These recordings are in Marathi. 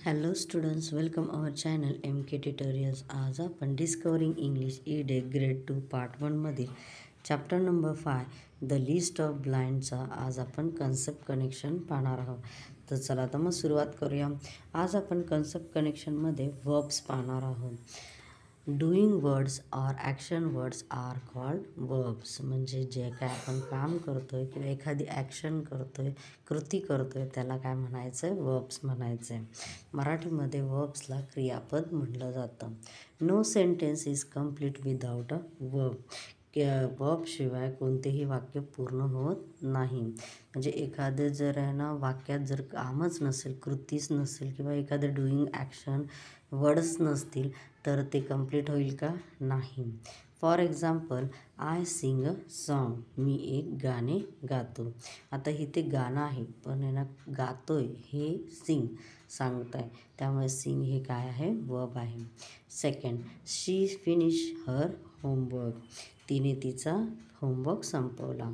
Hello students, welcome our channel MK tutorials. आज आपण डिस्कवरिंग इंग्लिश ई-डे ग्रेड 2 पार्ट 1 मधील chapter number 5 the list of ब्लाइंडचा आज आपण कन्सेप्ट कनेक्शन पाहणार आहोत. तर चला तर मग सुरुवात करूया. आज आपण कन्सेप्ट कनेक्शनमध्ये वर्ब्स पाहणार आहोत. Doing words or action words are called verbs. म्हणजे जे काय आपण काम करतोय किंवा एखादी ॲक्शन करतोय, कृती करतोय, त्याला काय म्हणायचं आहे? वर्ब्स म्हणायचं आहे. मराठीमध्ये वर्ब्सला क्रियापद म्हटलं जातं. No sentence is complete without a verb. वर्बशिवाय कोणतेही वाक्य पूर्ण होत नाही. म्हणजे एखादं जर आहे ना वाक्यात जर कामच नसेल, कृतीच नसेल किंवा एखादं डुईंग ॲक्शन वर्ड्स नसतील तर ते कंप्लीट होईल का? नाही. For example, I sing a song. मी एक गाणे गातो. आता इथे गाणं आहे पण आहे ना गातोय हे सिंग सांगत आहे, त्यामुळे सिंग हे काय आहे? वर्ब आहे. सेकंड, शी फिनिश हर होमवर्क. तिने तिचा होमवर्क संपवला.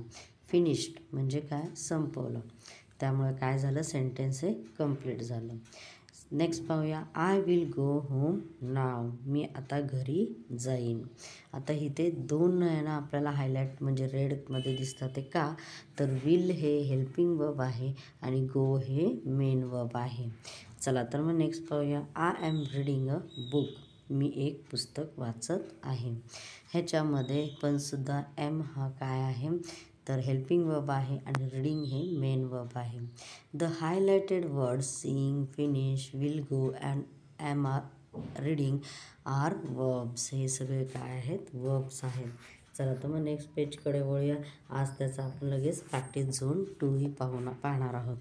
फिनिश्ड म्हणजे काय? संपवलं. त्यामुळे काय झालं? सेंटेन्स हे कंप्लीट झालं. नेक्स्ट पाहूया. I will go home now. मी आता घरी जाईन. आता इथे दोन आहे ना आपल्याला हायलाईट म्हणजे रेडमध्ये दिसतात. ते का? तर विल हे हेल्पिंग वर्ब आहे आणि गो हे मेन वर्ब आहे. चला तर मग नेक्स्ट पाहूया. I am reading a book. मी एक पुस्तक वाचत आहे. ह्याच्यामध्ये पण सुद्धा एम हा काय आहे? तर हेल्पिंग वर्ब आहे आणि रीडिंग हे मेन वर्ब आहे. The highlighted words seeing, finish, will go and am are reading are verbs. हे सगळे काय आहेत? वर्ब्स आहेत. चला तर मग नेक्स्ट पेजकडे वळूया. आज त्याचा आपण लगेच प्रॅक्टिस झोन 2 ही पाहणार आहोत.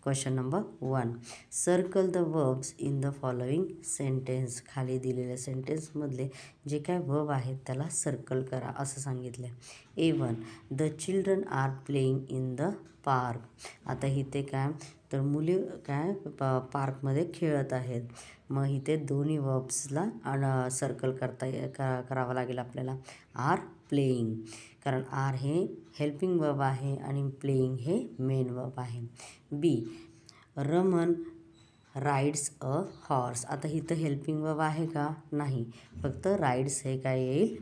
Question number 1. Circle the verbs in the following sentence. खाली दिलेल्या सेंटेन्समधले जे काय वर्ब आहेत त्याला सर्कल करा असं सांगितलं आहे. A1. The children are playing in the park. आता इथे काय? तर मुली काय पार्कमध्ये खेळत आहेत. मग इथे दोन्ही वर्ब्सला सर्कल करावं लागेल आपल्याला. आर प्लेइंग, कारण आर हे हेल्पिंग वर्ब आहे आणि प्लेइंग हे मेन वर्ब आहे. B. Raman rides a horse. आता इथं हेल्पिंग वर्ब आहे का? नाही, फक्त राईड्स हे काय येईल?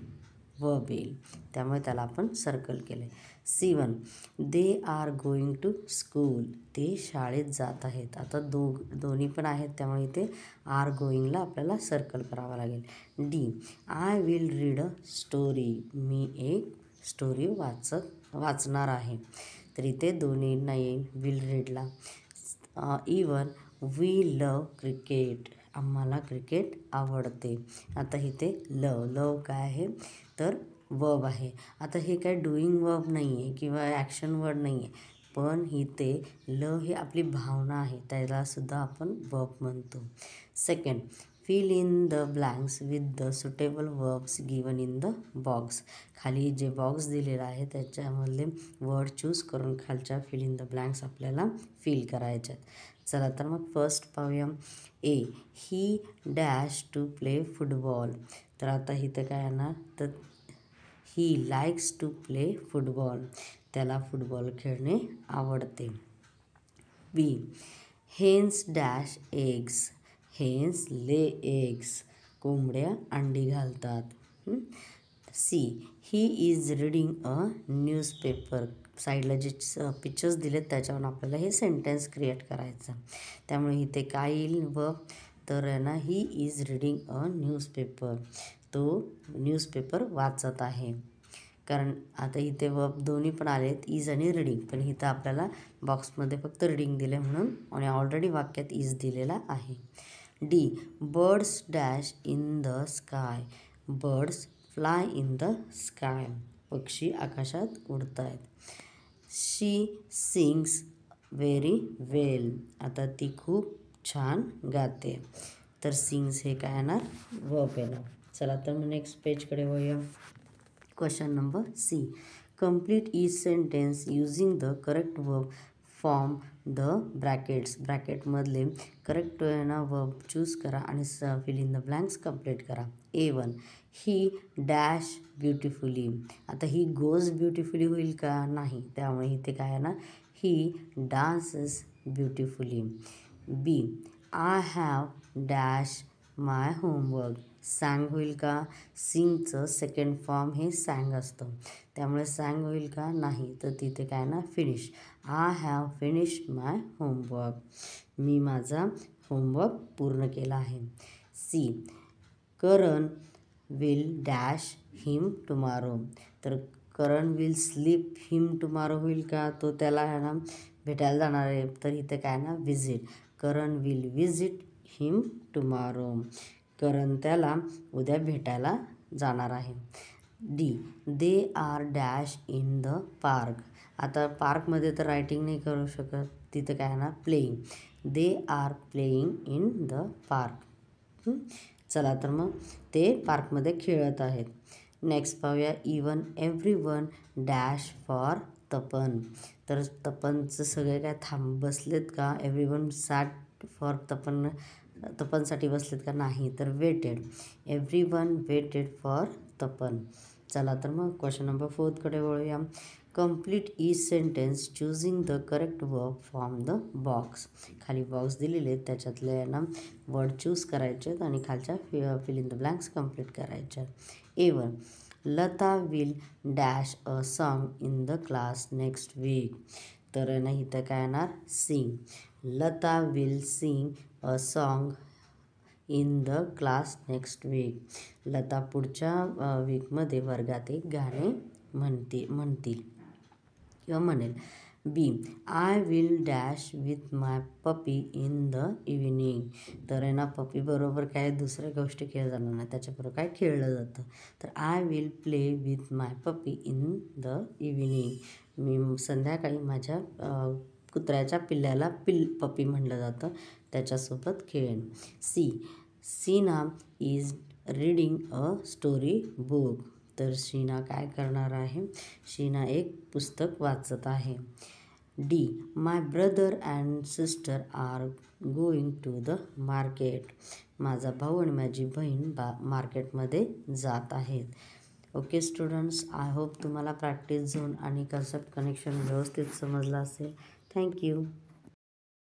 वर्ब येईल. त्यामुळे त्याला आपण सर्कल केलं आहे. C1. They are going to school. ते शाळेत जात आहेत. आता दोन्ही पण आहेत त्यामुळे इथे आर गोइंगला आपल्याला सर्कल करावं लागेल. D. I will read a story. मी एक स्टोरी वाचणार आहे. तर इथे दोन्हींना येईल विल रीडला. E1. We love cricket. आम्हाला क्रिकेट आवडते. आता इथे लव काय आहे? तर वर्ब आहे. आता हे काय डुईंग वर्ब नाही आहे किंवा ॲक्शन वर्ड नाही आहे, पण इथे लव ही आपली भावना आहे, त्यालासुद्धा आपण वर्ब म्हणतो. Second, fill in the blanks with the suitable verbs given in the box. खाली जे बॉक्स दिलेला आहे त्याच्यामधले वर्ड चूज करून खालच्या फिल इन द ब्लँक्स आपल्याला फिल करायचे आहेत. चला तर मग फर्स्ट पाहूया. A. He dash to play football. तर आता इथं काय येणार? तर he likes to play football. त्याला फुटबॉल खेळणे आवडते. B. Hens dash eggs. Hens lay eggs. कोंबड्या अंडी घालतात. C. He is reading a newspaper. साईडला जे पिक्चर्स दिलेत त्याच्यावरून आपल्याला हे सेंटेन्स क्रिएट करायचं. त्यामुळे इथे काय येईल वर्ब? तर आहे ना ही इज रीडिंग अ न्यूजपेपर. तो न्यूजपेपर वाचत आहे. कारण आता इथे वर्ब दोन्ही पण आलेत, इज आणि रीडिंग, पण इथं आपल्याला बॉक्समध्ये फक्त रीडिंग दिले म्हणून आणि ऑलरेडी वाक्यात इज दिलेला आहे. D. Birds dash in the sky. Birds fly in the sky. पक्षी आकाशात उडत आहेत. शी सिंग्स व्हेरी वेल. आता ती खूप छान गाते. तर सिंग्स हे काय येणार? वर्ब येणार. चला तर मग नेक्स्ट पेजकडे वळूया. Question number C. Complete each sentence using the correct verb form the brackets. ब्रॅकेटमधले करेक्ट ना वर्ब चूज करा आणि fill in the blanks complete करा. A1. He dash beautifully. आता ही गोज ब्युटिफुली होईल का? नाही, त्यामुळे इथे काय आहे ना he dances beautifully. B. I have dash my homework. Sang होईल का? सिंगचं सेकंड फॉर्म हे सॅंग असतं, त्यामुळे सॅंग होईल का? नाही. तर तिथे काय ना, finish. I have finished my homework. मी माझा होमवर्क पूर्ण केला आहे. C, Karan will dash him tomorrow. तर Karan will sleep him tomorrow होईल का? तो त्याला आहे ना भेटायला जाणार आहे, तर इथे काय ना, visit. Karan will visit him tomorrow. Karan त्याला उद्या भेटायला जाणार आहे. D, they are dash in the park. आता पार्कमध्ये तर रायटिंग नाही करू शकत, तिथं काय ना, playing. They are playing in the park. चला तर मग ते पार्कमध्ये खेळत आहेत. नेक्स्ट पाहूया. Even everyone dash for Tapan. तर तपनचं सगळे काय बसलेत का? Everyone sat for Tapan. तपनसाठी बसलेत का? नाही. तर waited. Everyone waited for Tapan. चला तर मग क्वेश्चन नंबर 4कडे वळूया. Complete each sentence choosing the correct verb from the box. खाली बॉक्स दिलेले आहेत, त्याच्यातले ना वर्ड चूज करायचे आहेत आणि खालच्या fill in the blanks complete करायचे आहेत. A1, Lata will dash a song in the class next week. तर ना इथं काय येणार? Sing. Lata will sing a song in the class next week. Lata पुढच्या वीकमध्ये वर्गात एक गाणे म्हणतील किंवा म्हणेल. B, I will dash with my puppy in the evening. तर आहे ना, पपी बरोबर काय दुसऱ्या गोष्टी खेळल्या जाणार नाही, त्याच्याबरोबर काय खेळलं जातं. तर I will play with my puppy in the evening. मी संध्याकाळी माझ्या कुत्र्याच्या पिल्ल्याला पपी म्हणलं जातं, त्याच्यासोबत खेळेन. C, Seena is reading a story book. तर शीना काय करणार आहे? शीना एक पुस्तक वाचत आहे. D, my brother and sister are going to the market. माझा भाऊ आणि माझी बहीण मार्केटमध्ये जात आहेत. ओके स्टुडंट्स, आय होप तुम्हाला प्रॅक्टिस झोन आणि कन्सेप्ट कनेक्शन व्यवस्थित समजलं असेल. थँक्यू.